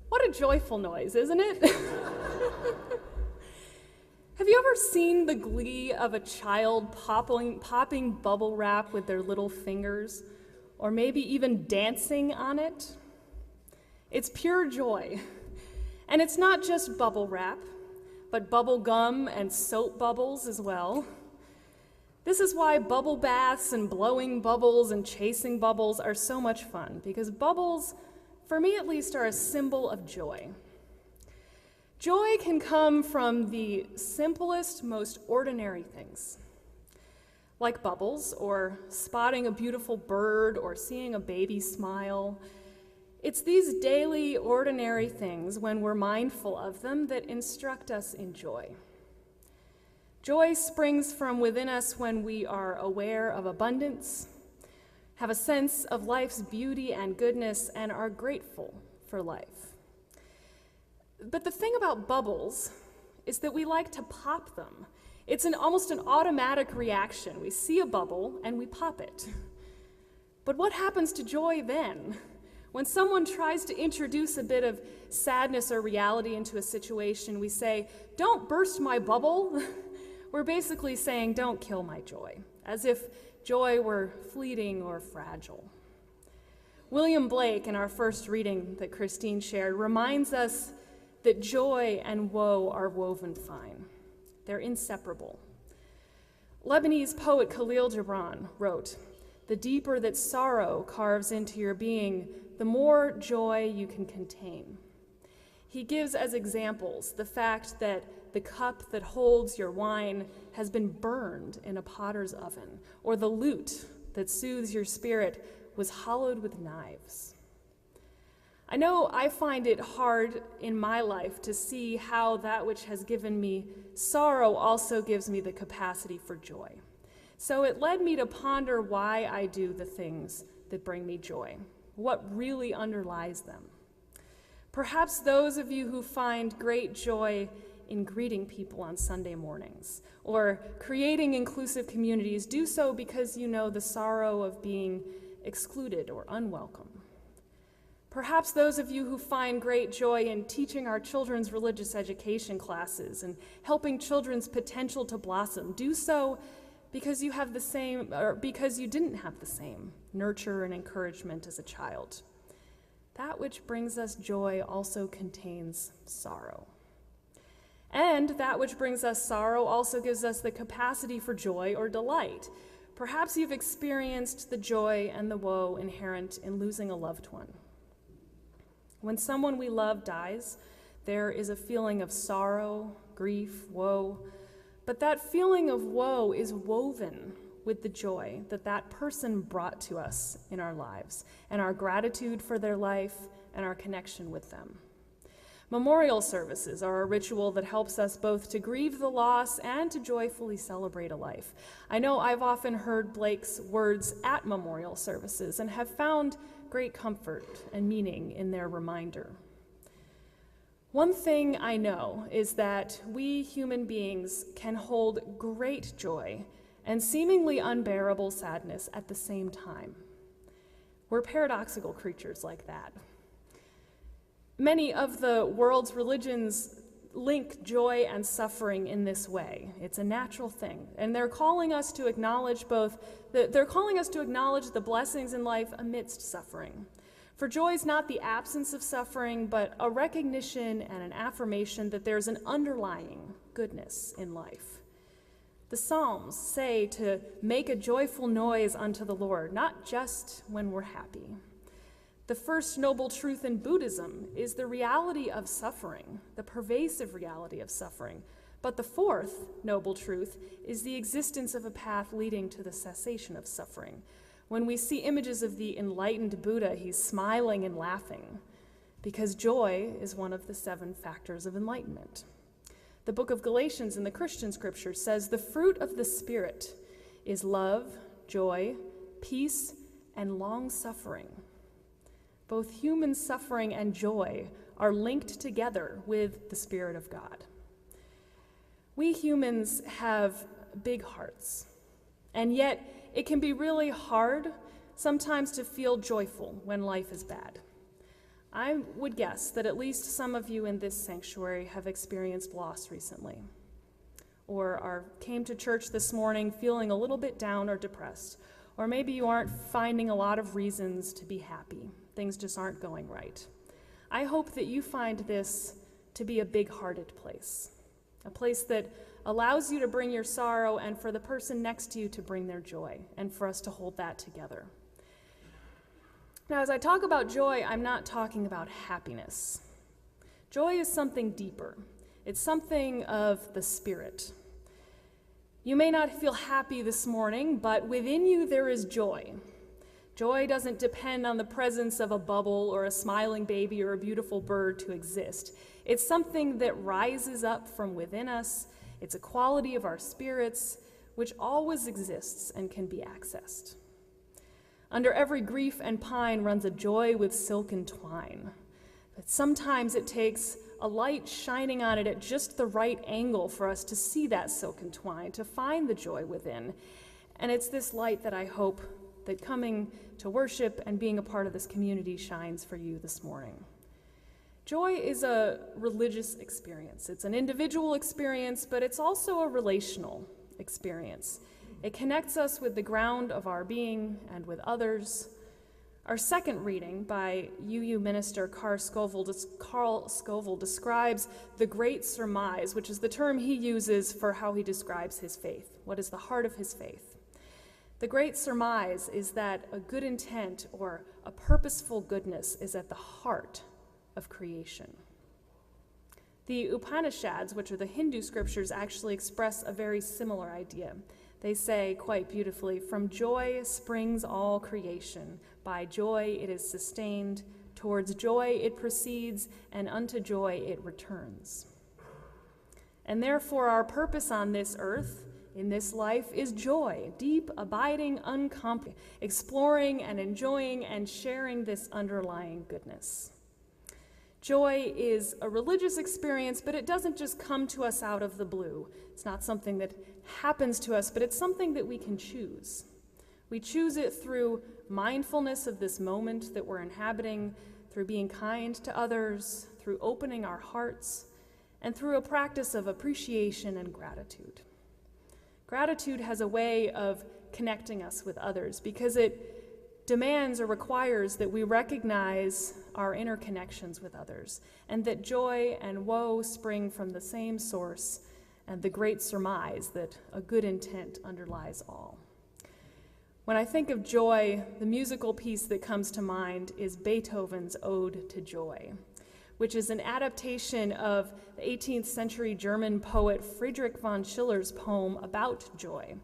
What a joyful noise, isn't it? Have you ever seen the glee of a child popping bubble wrap with their little fingers, or maybe even dancing on it? It's pure joy. And it's not just bubble wrap, but bubble gum and soap bubbles as well. This is why bubble baths and blowing bubbles and chasing bubbles are so much fun, because bubbles, for me at least, are a symbol of joy. Joy can come from the simplest, most ordinary things, like bubbles, or spotting a beautiful bird, or seeing a baby smile. It's these daily, ordinary things, when we're mindful of them, that instruct us in joy. Joy springs from within us when we are aware of abundance, have a sense of life's beauty and goodness, and are grateful for life. But the thing about bubbles is that we like to pop them. It's almost an automatic reaction. We see a bubble and we pop it. But what happens to joy then? When someone tries to introduce a bit of sadness or reality into a situation, we say, "Don't burst my bubble." We're basically saying, "Don't kill my joy," as if joy were fleeting or fragile. William Blake, in our first reading that Christine shared, reminds us that joy and woe are woven fine. They're inseparable. Lebanese poet Khalil Gibran wrote, "The deeper that sorrow carves into your being, the more joy you can contain." He gives as examples the fact that the cup that holds your wine has been burned in a potter's oven, or the lute that soothes your spirit was hollowed with knives. I know I find it hard in my life to see how that which has given me sorrow also gives me the capacity for joy. So it led me to ponder why I do the things that bring me joy, what really underlies them. Perhaps those of you who find great joy in greeting people on Sunday mornings or creating inclusive communities do so because you know the sorrow of being excluded or unwelcome. Perhaps those of you who find great joy in teaching our children's religious education classes and helping children's potential to blossom do so because you have the same, or because you didn't have the same nurture and encouragement as a child. That which brings us joy also contains sorrow. And that which brings us sorrow also gives us the capacity for joy or delight. Perhaps you've experienced the joy and the woe inherent in losing a loved one. When someone we love dies, there is a feeling of sorrow, grief, woe, but that feeling of woe is woven with the joy that that person brought to us in our lives, and our gratitude for their life and our connection with them. Memorial services are a ritual that helps us both to grieve the loss and to joyfully celebrate a life. I know I've often heard Blake's words at memorial services and have found great comfort and meaning in their reminder. One thing I know is that we human beings can hold great joy and seemingly unbearable sadness at the same time. We're paradoxical creatures like that. Many of the world's religions link joy and suffering in this way. It's a natural thing, and they're calling us to acknowledge the blessings in life amidst suffering. For joy is not the absence of suffering, but a recognition and an affirmation that there's an underlying goodness in life. The Psalms say to make a joyful noise unto the Lord, not just when we're happy. The first noble truth in Buddhism is the reality of suffering, the pervasive reality of suffering. But the fourth noble truth is the existence of a path leading to the cessation of suffering. When we see images of the enlightened Buddha, he's smiling and laughing, because joy is one of the 7 factors of enlightenment. The book of Galatians in the Christian scripture says the fruit of the Spirit is love, joy, peace, and long-suffering. Both human suffering and joy are linked together with the Spirit of God. We humans have big hearts, and yet it can be really hard sometimes to feel joyful when life is bad. I would guess that at least some of you in this sanctuary have experienced loss recently, or came to church this morning feeling a little bit down or depressed, or maybe you aren't finding a lot of reasons to be happy. Things just aren't going right. I hope that you find this to be a big-hearted place, a place that allows you to bring your sorrow and for the person next to you to bring their joy, and for us to hold that together. Now, as I talk about joy, I'm not talking about happiness. Joy is something deeper. It's something of the spirit. You may not feel happy this morning, but within you there is joy. Joy doesn't depend on the presence of a bubble or a smiling baby or a beautiful bird to exist. It's something that rises up from within us. It's a quality of our spirits, which always exists and can be accessed. Under every grief and pine runs a joy with silken twine. But sometimes it takes a light shining on it at just the right angle for us to see that silken twine, to find the joy within. And it's this light that I hope that coming to worship and being a part of this community shines for you this morning. Joy is a religious experience. It's an individual experience, but it's also a relational experience. It connects us with the ground of our being and with others. Our second reading by UU minister Carl Scoville describes the great surmise, which is the term he uses for how he describes his faith. What is the heart of his faith? The great surmise is that a good intent or a purposeful goodness is at the heart of creation. The Upanishads, which are the Hindu scriptures, actually express a very similar idea. They say quite beautifully, "From joy springs all creation. By joy it is sustained. Towards joy it proceeds, and unto joy it returns." And therefore our purpose on this earth, in this life, is joy, deep, abiding, uncompromising, exploring and enjoying and sharing this underlying goodness. Joy is a religious experience, but it doesn't just come to us out of the blue. It's not something that happens to us, but it's something that we can choose. We choose it through mindfulness of this moment that we're inhabiting, through being kind to others, through opening our hearts, and through a practice of appreciation and gratitude. Gratitude has a way of connecting us with others because it demands or requires that we recognize our interconnections with others, and that joy and woe spring from the same source, and the great surmise that a good intent underlies all. When I think of joy, the musical piece that comes to mind is Beethoven's Ode to Joy, which is an adaptation of the 18th century German poet Friedrich von Schiller's poem about joy,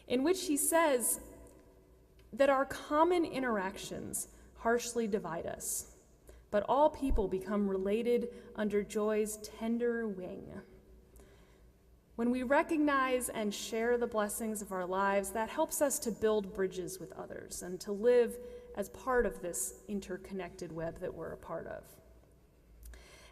in which he says that our common interactions harshly divide us, but all people become related under joy's tender wing. When we recognize and share the blessings of our lives, that helps us to build bridges with others and to live as part of this interconnected web that we're a part of.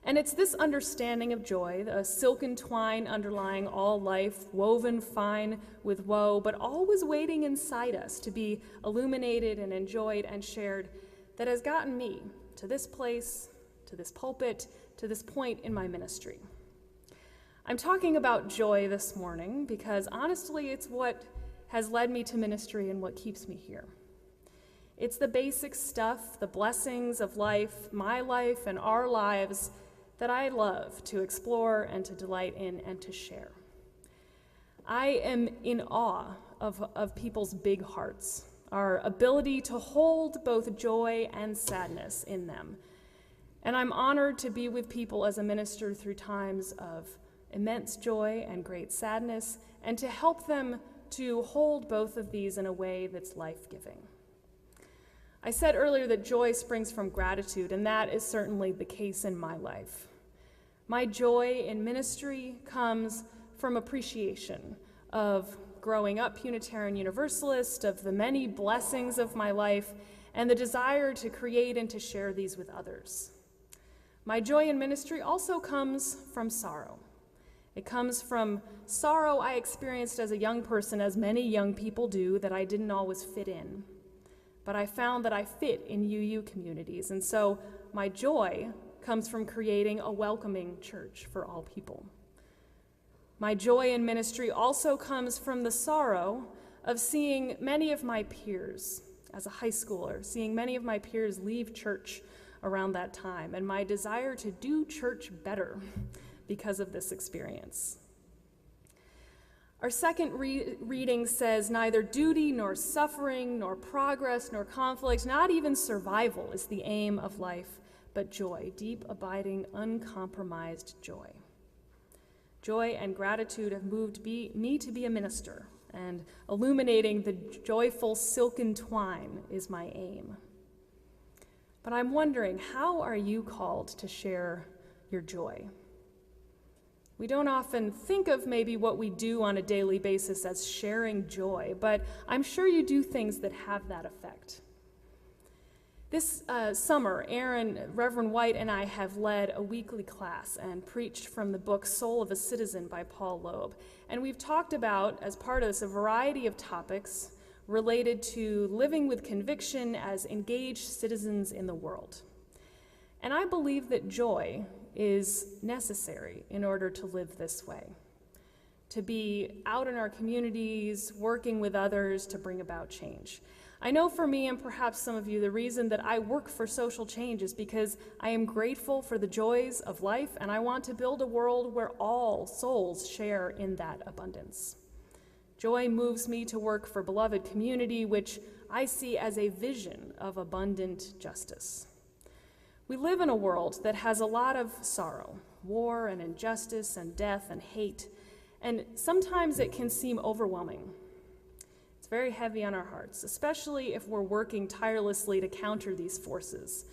And it's this understanding of joy, the silken twine underlying all life, woven fine with woe, but always waiting inside us to be illuminated and enjoyed and shared, that has gotten me to this place, to this pulpit, to this point in my ministry. I'm talking about joy this morning because honestly, it's what has led me to ministry and what keeps me here. It's the basic stuff, the blessings of life, my life and our lives, that I love to explore and to delight in and to share. I am in awe of people's big hearts, our ability to hold both joy and sadness in them. And I'm honored to be with people as a minister through times of immense joy and great sadness, and to help them to hold both of these in a way that's life-giving. I said earlier that joy springs from gratitude, and that is certainly the case in my life. My joy in ministry comes from appreciation of growing up Unitarian Universalist, of the many blessings of my life, and the desire to create and to share these with others. My joy in ministry also comes from sorrow. It comes from sorrow I experienced as a young person, as many young people do, that I didn't always fit in. But I found that I fit in UU communities, and so my joy comes from creating a welcoming church for all people. My joy in ministry also comes from the sorrow of seeing many of my peers, as a high schooler, seeing many of my peers leave church around that time, and my desire to do church better because of this experience. Our second reading says, neither duty nor suffering nor progress nor conflict, not even survival is the aim of life, but joy, deep, abiding, uncompromised joy. Joy and gratitude have moved me to be a minister, and illuminating the joyful silken twine is my aim. But I'm wondering, how are you called to share your joy? We don't often think of maybe what we do on a daily basis as sharing joy, but I'm sure you do things that have that effect. This summer, Reverend White and I have led a weekly class and preached from the book Soul of a Citizen by Paul Loeb. And we've talked about, as part of this, a variety of topics related to living with conviction as engaged citizens in the world. And I believe that joy is necessary in order to live this way, to be out in our communities, working with others to bring about change. I know for me, and perhaps some of you, the reason that I work for social change is because I am grateful for the joys of life, and I want to build a world where all souls share in that abundance. Joy moves me to work for beloved community, which I see as a vision of abundant justice. We live in a world that has a lot of sorrow, war and injustice and death and hate, and sometimes it can seem overwhelming. It's very heavy on our hearts, especially if we're working tirelessly to counter these forces.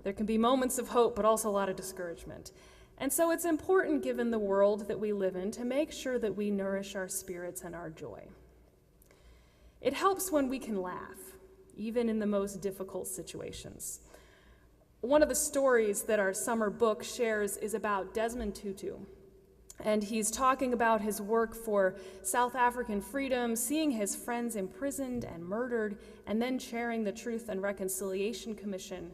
There can be moments of hope, but also a lot of discouragement. And so it's important, given the world that we live in, to make sure that we nourish our spirits and our joy. It helps when we can laugh, even in the most difficult situations. One of the stories that our summer book shares is about Desmond Tutu. And he's talking about his work for South African freedom, seeing his friends imprisoned and murdered, and then chairing the Truth and Reconciliation Commission.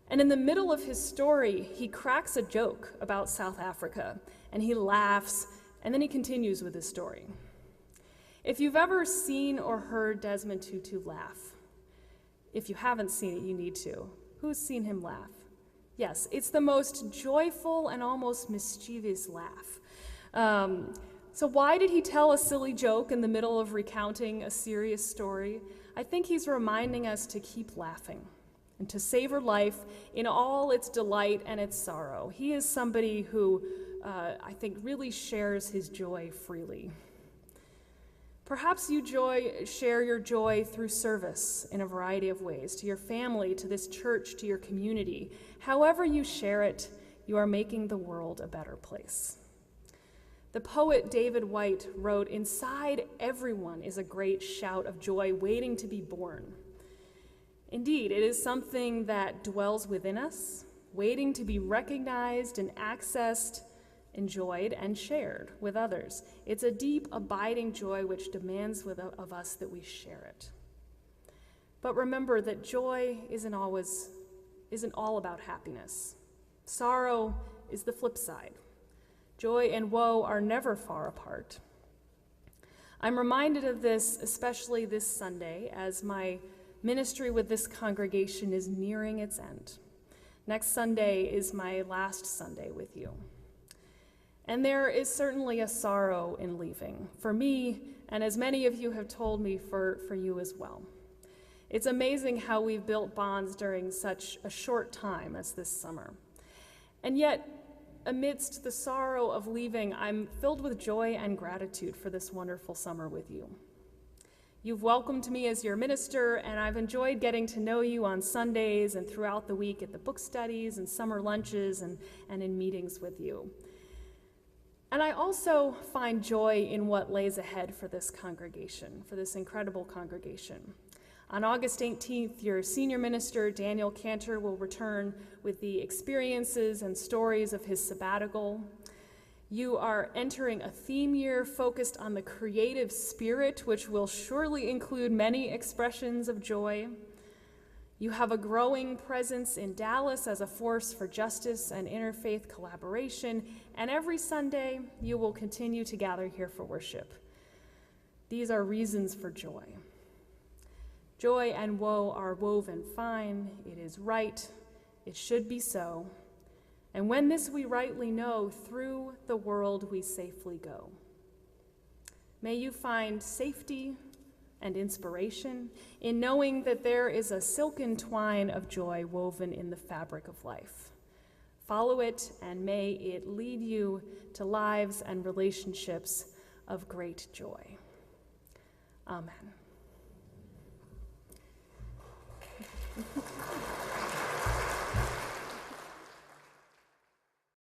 And in the middle of his story, he cracks a joke about South Africa, and he laughs, and then he continues with his story. If you've ever seen or heard Desmond Tutu laugh, if you haven't seen it, you need to. Who's seen him laugh? Yes, it's the most joyful and almost mischievous laugh. So why did he tell a silly joke in the middle of recounting a serious story? I think he's reminding us to keep laughing and to savor life in all its delight and its sorrow. He is somebody who I think really shares his joy freely. Perhaps you share your joy through service in a variety of ways, to your family, to this church, to your community. However you share it, you are making the world a better place. The poet David White wrote, "Inside everyone is a great shout of joy waiting to be born." Indeed, it is something that dwells within us, waiting to be recognized and accessed, enjoyed, and shared with others. It's a deep, abiding joy which demands of us that we share it. But remember that joy isn't all about happiness. Sorrow is the flip side. Joy and woe are never far apart. I'm reminded of this, especially this Sunday, as my ministry with this congregation is nearing its end. Next Sunday is my last Sunday with you. And there is certainly a sorrow in leaving, for me, and as many of you have told me, for you as well. It's amazing how we've built bonds during such a short time as this summer. And yet, amidst the sorrow of leaving, I'm filled with joy and gratitude for this wonderful summer with you. You've welcomed me as your minister, and I've enjoyed getting to know you on Sundays and throughout the week at the book studies and summer lunches and in meetings with you. And I also find joy in what lays ahead for this congregation, for this incredible congregation. On August 18th, your senior minister, Daniel Cantor, will return with the experiences and stories of his sabbatical. You are entering a theme year focused on the creative spirit, which will surely include many expressions of joy. You have a growing presence in Dallas as a force for justice and interfaith collaboration, and every Sunday you will continue to gather here for worship. These are reasons for joy. Joy and woe are woven fine. It is right. It should be so. And when this we rightly know, through the world we safely go. May you find safety and inspiration in knowing that there is a silken twine of joy woven in the fabric of life. Follow it, and may it lead you to lives and relationships of great joy. Amen.